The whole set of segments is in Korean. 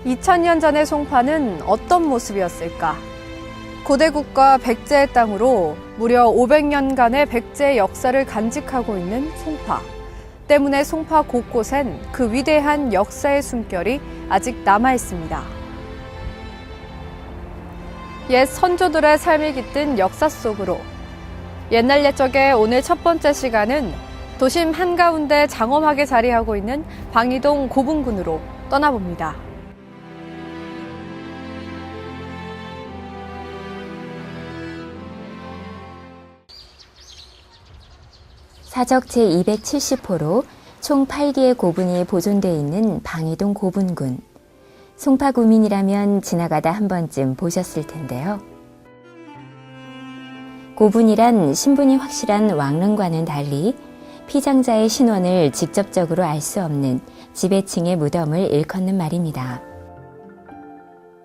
2000년 전의 송파는 어떤 모습이었을까? 고대국가 백제의 땅으로 무려 500년간의 백제의 역사를 간직하고 있는 송파. 때문에 송파 곳곳엔 그 위대한 역사의 숨결이 아직 남아있습니다. 옛 선조들의 삶이 깃든 역사 속으로 옛날 옛적의 오늘 첫 번째 시간은 도심 한가운데 장엄하게 자리하고 있는 방이동 고분군으로 떠나봅니다. 사적 제270호로 총 8개의 고분이 보존되어 있는 방이동 고분군. 송파 구민이라면 지나가다 한 번쯤 보셨을 텐데요. 고분이란 신분이 확실한 왕릉과는 달리 피장자의 신원을 직접적으로 알 수 없는 지배층의 무덤을 일컫는 말입니다.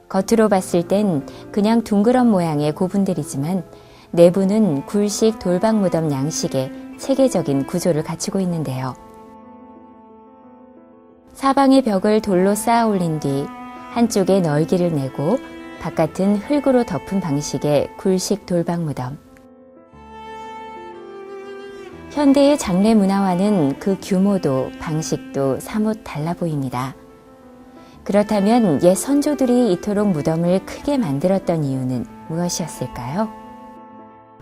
겉으로 봤을 땐 그냥 둥그런 모양의 고분들이지만 내부는 굴식 돌방 무덤 양식의 체계적인 구조를 갖추고 있는데요. 사방의 벽을 돌로 쌓아 올린 뒤 한쪽에 넓기를 내고 바깥은 흙으로 덮은 방식의 굴식 돌방 무덤. 현대의 장례 문화와는 그 규모도 방식도 사뭇 달라 보입니다. 그렇다면 옛 선조들이 이토록 무덤을 크게 만들었던 이유는 무엇이었을까요?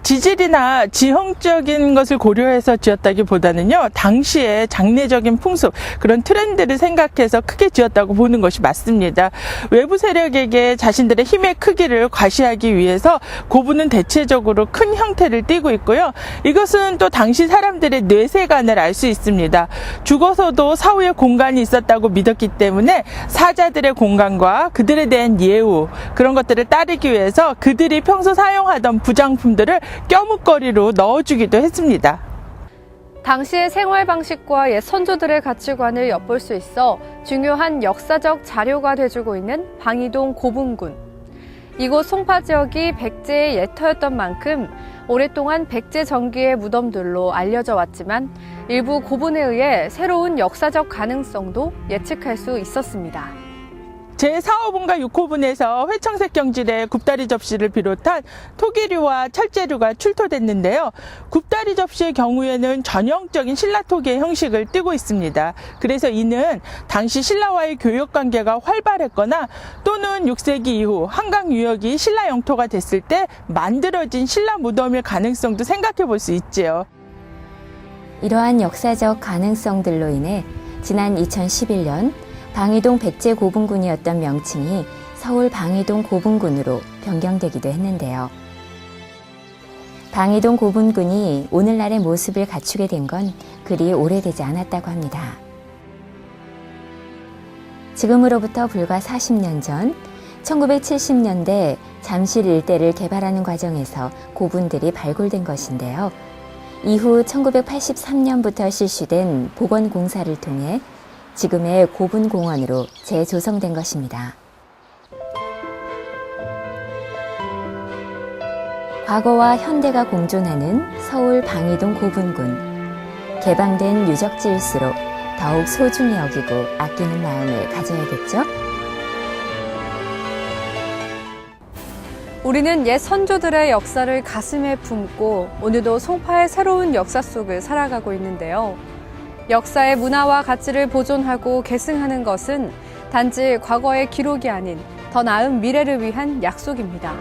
지질이나 지형적인 것을 고려해서 지었다기보다는요, 당시의 장례적인 풍습, 그런 트렌드를 생각해서 크게 지었다고 보는 것이 맞습니다. 외부 세력에게 자신들의 힘의 크기를 과시하기 위해서 고분은 대체적으로 큰 형태를 띠고 있고요. 이것은 또 당시 사람들의 뇌세관을 알 수 있습니다. 죽어서도 사후에 공간이 있었다고 믿었기 때문에 사자들의 공간과 그들에 대한 예우, 그런 것들을 따르기 위해서 그들이 평소 사용하던 부장품들을 껴묵거리로 넣어주기도 했습니다. 당시의 생활 방식과 옛 선조들의 가치관을 엿볼 수 있어 중요한 역사적 자료가 돼주고 있는 방이동 고분군. 이곳 송파 지역이 백제의 예터였던 만큼 오랫동안 백제 정기의 무덤들로 알려져 왔지만 일부 고분에 의해 새로운 역사적 가능성도 예측할 수 있었습니다. 제4호분과 6호분에서 회청색 경질의 굽다리 접시를 비롯한 토기류와 철제류가 출토됐는데요. 굽다리 접시의 경우에는 전형적인 신라토기의 형식을 띠고 있습니다. 그래서 이는 당시 신라와의 교역관계가 활발했거나 또는 6세기 이후 한강 유역이 신라 영토가 됐을 때 만들어진 신라 무덤일 가능성도 생각해 볼 수 있지요. 이러한 역사적 가능성들로 인해 지난 2011년 방이동 백제 고분군이었던 명칭이 서울 방이동 고분군으로 변경되기도 했는데요. 방이동 고분군이 오늘날의 모습을 갖추게 된 건 그리 오래되지 않았다고 합니다. 지금으로부터 불과 40년 전 1970년대 잠실 일대를 개발하는 과정에서 고분들이 발굴된 것인데요. 이후 1983년부터 실시된 복원공사를 통해 지금의 고분공원으로 재조성된 것입니다. 과거와 현대가 공존하는 서울 방이동 고분군. 개방된 유적지일수록 더욱 소중히 여기고 아끼는 마음을 가져야겠죠? 우리는 옛 선조들의 역사를 가슴에 품고 오늘도 송파의 새로운 역사 속을 살아가고 있는데요. 역사의 문화와 가치를 보존하고 계승하는 것은 단지 과거의 기록이 아닌 더 나은 미래를 위한 약속입니다.